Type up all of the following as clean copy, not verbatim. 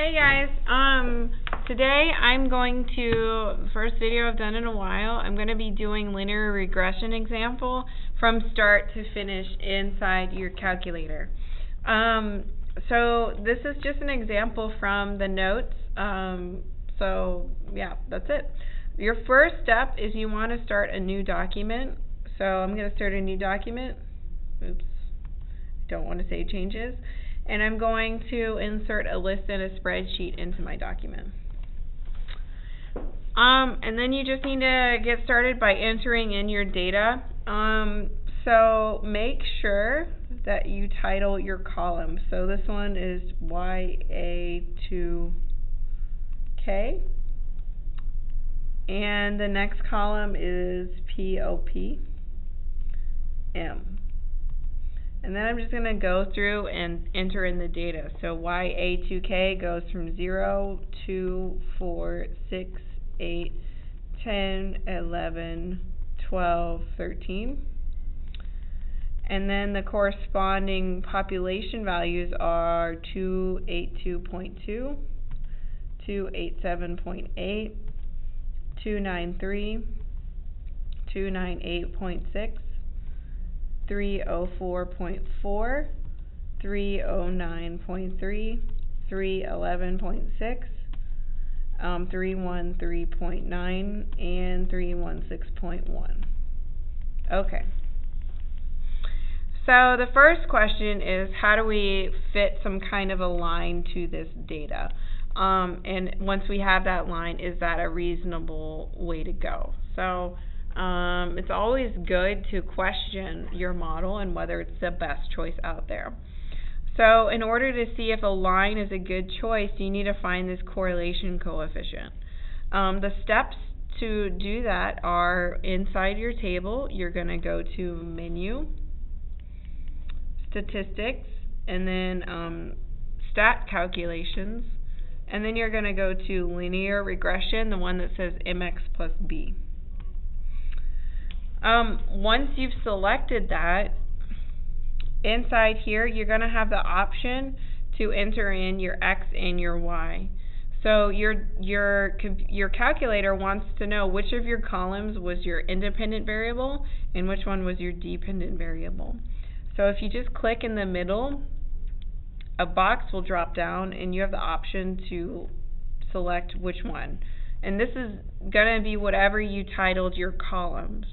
Hey guys, today I'm going to, first video I've done in a while, I'm going to be doing linear regression example from start to finish inside your calculator. So this is just an example from the notes, so yeah, that's it. Your first step is you want to start a new document. So I'm going to start a new document. Oops, don't want to save changes. And I'm going to insert a list and a spreadsheet into my document. And then you just need to get started by entering in your data. So make sure that you title your column. So this one is YA2K. And the next column is POPM. And then I'm just going to go through and enter in the data. So YA2K goes from 0, 2, 4, 6, 8, 10, 11, 12, 13. And then the corresponding population values are 282.2, 287.8, 293, 298.6, 304.4, 309.3, 311.6, 313.9, and 316.1. Okay. So the first question is, how do we fit some kind of a line to this data? And once we have that line, is that a reasonable way to go? So it's always good to question your model and whether it's the best choice out there. So in order to see if a line is a good choice, you need to find this correlation coefficient. The steps to do that are inside your table, you're going to go to Menu, Statistics, and then Stat Calculations, and then you're going to go to Linear Regression, the one that says MX plus B. Once you've selected that, inside here you're going to have the option to enter in your X and your Y. So your calculator wants to know which of your columns was your independent variable and which one was your dependent variable. So if you just click in the middle, a box will drop down and you have the option to select which one. And this is going to be whatever you titled your columns.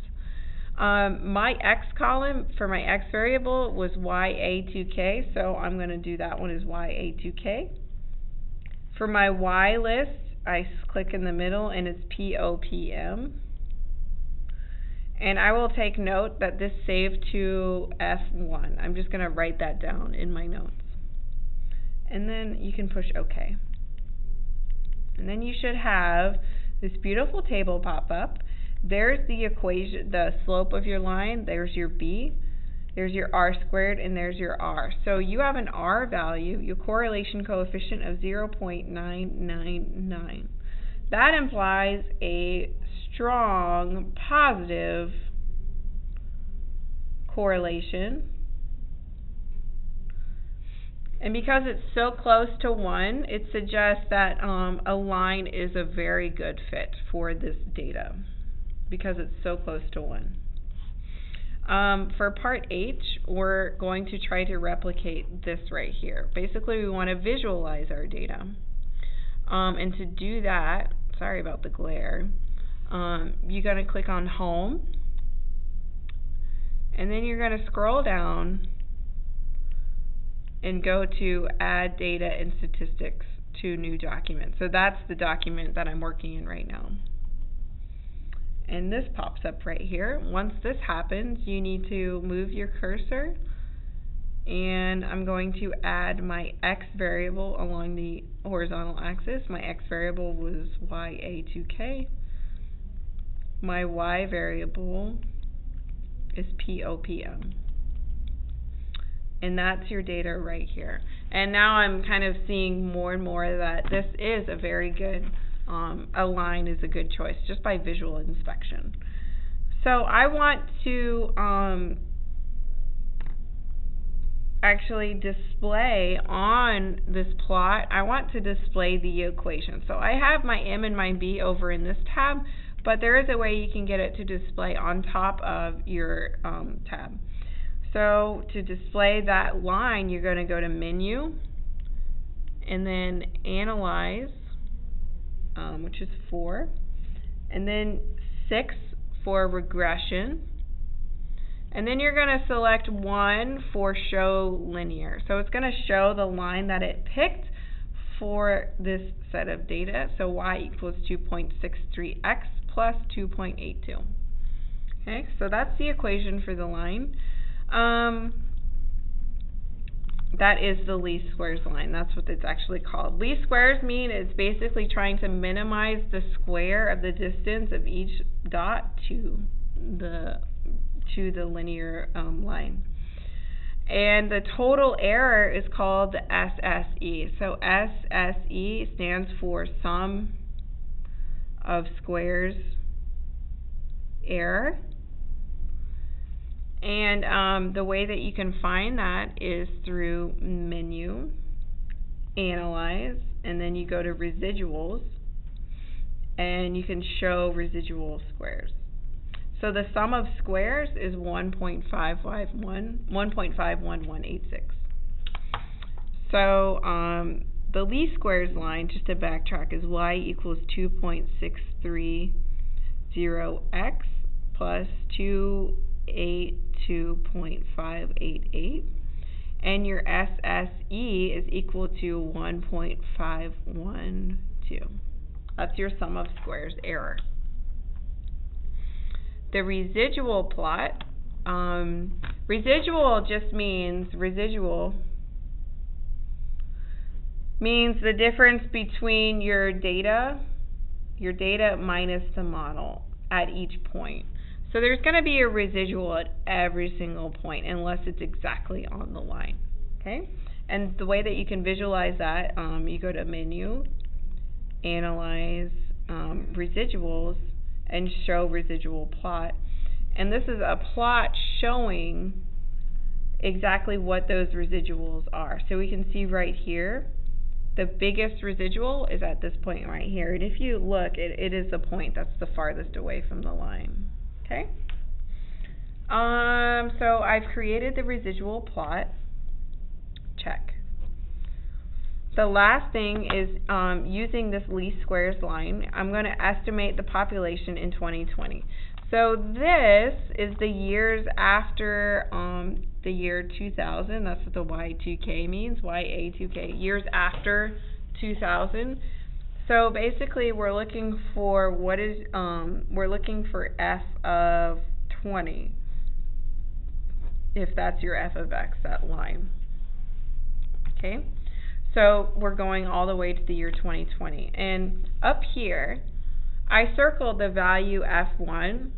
My X column for my X variable was YA2K, so I'm going to do that one as YA2K. For my Y list, I click in the middle and it's POPM. And I will take note that this saved to F1. I'm just going to write that down in my notes. And then you can push OK. And then you should have this beautiful table pop up. There's the equation, the slope of your line, there's your B, there's your R squared, and there's your R. So you have an R value, your correlation coefficient of 0.999. That implies a strong positive correlation. And because it's so close to 1, it suggests that a line is a very good fit for this data, because it's so close to 1. For part H, we're going to try to replicate this right here. Basically, we want to visualize our data. And to do that, sorry about the glare, you're going to click on Home, and then you're going to scroll down and go to Add Data and Statistics to New Document. So that's the document that I'm working in right now. And this pops up right here. Once this happens, you need to move your cursor, and I'm going to add my X variable along the horizontal axis. My X variable was YA2K. My Y variable is POPM. And that's your data right here. And now I'm kind of seeing more and more that this is a very good a line is a good choice just by visual inspection. So I want to actually display on this plot, I want to display the equation. So I have my M and my B over in this tab, but there is a way you can get it to display on top of your tab. So to display that line, you're going to go to Menu, and then Analyze, which is 4, and then 6 for Regression. And then you're going to select 1 for Show Linear. So it's going to show the line that it picked for this set of data. So y equals 2.63x plus 2.82. Okay, so that's the equation for the line. That is the least squares line. That's what it's actually called. Least squares mean it's basically trying to minimize the square of the distance of each dot to the linear line. And the total error is called the SSE. So SSE stands for sum of squares error. And the way that you can find that is through Menu, Analyze, and then you go to Residuals, and you can show residual squares. So the sum of squares is 1.51186. So the least squares line, just to backtrack, is y equals 2.630x plus 282.588, and your SSE is equal to 1.512. That's your sum of squares error. The residual plot, residual means the difference between your data minus the model at each point. So there's going to be a residual at every single point unless it's exactly on the line. Okay? And the way that you can visualize that, you go to Menu, Analyze, Residuals, and Show Residual Plot. And this is a plot showing exactly what those residuals are. So we can see right here, the biggest residual is at this point right here. And if you look, it is the point that's the farthest away from the line. Okay? So I've created the residual plot. Check. The last thing is using this least squares line, I'm going to estimate the population in 2020. So this is the years after the year 2000. That's what the Y2K means, YA2K, years after 2000. So basically we're looking for we're looking for f of 20, if that's your f of x, that line. Okay? So we're going all the way to the year 2020. And up here, I circled the value f1.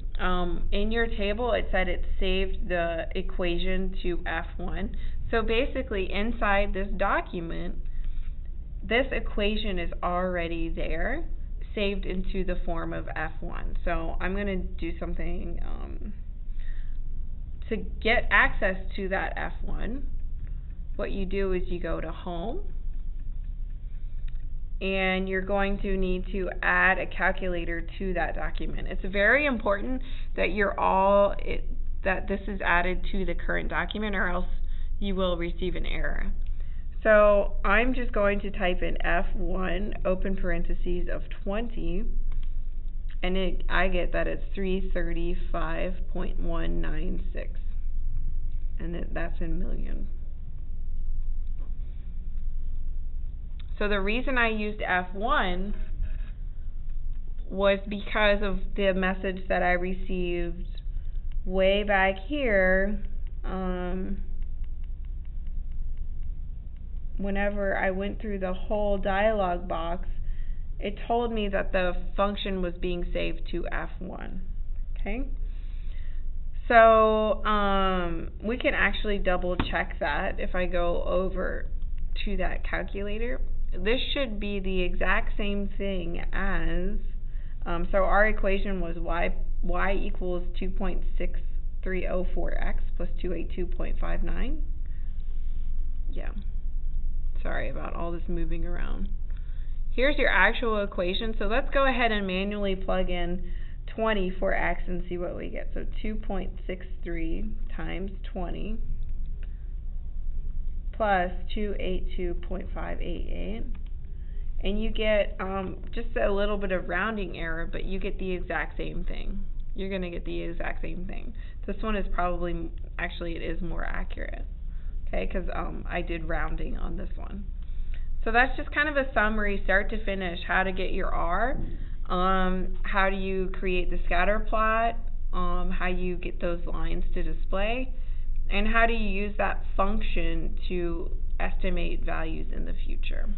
In your table, it said it saved the equation to f1. So basically, inside this document, this equation is already there, saved into the form of f1. So I'm going to do something to get access to that f1. What you do is you go to Home, and you're going to need to add a calculator to that document. It's very important that that this is added to the current document, or else you will receive an error. So I'm just going to type in F1 open parentheses of 20, and I get that it's 335.196, and that's in million. So the reason I used F1 was because of the message that I received way back here. Whenever I went through the whole dialog box, it told me that the function was being saved to F1. Okay? So we can actually double check that if I go over to that calculator. This should be the exact same thing as, so our equation was y equals 2.6304x plus 282.59. Yeah. Sorry about all this moving around. Here's your actual equation. So let's go ahead and manually plug in 20 for x and see what we get. So 2.63 times 20 plus 282.588. And you get just a little bit of rounding error, but you get the exact same thing. You're going to get the exact same thing. This one is probably, actually it is more accurate, okay, because I did rounding on this one. So that's just kind of a summary, start to finish, how to get your R, how do you create the scatter plot, how you get those lines to display, and how do you use that function to estimate values in the future.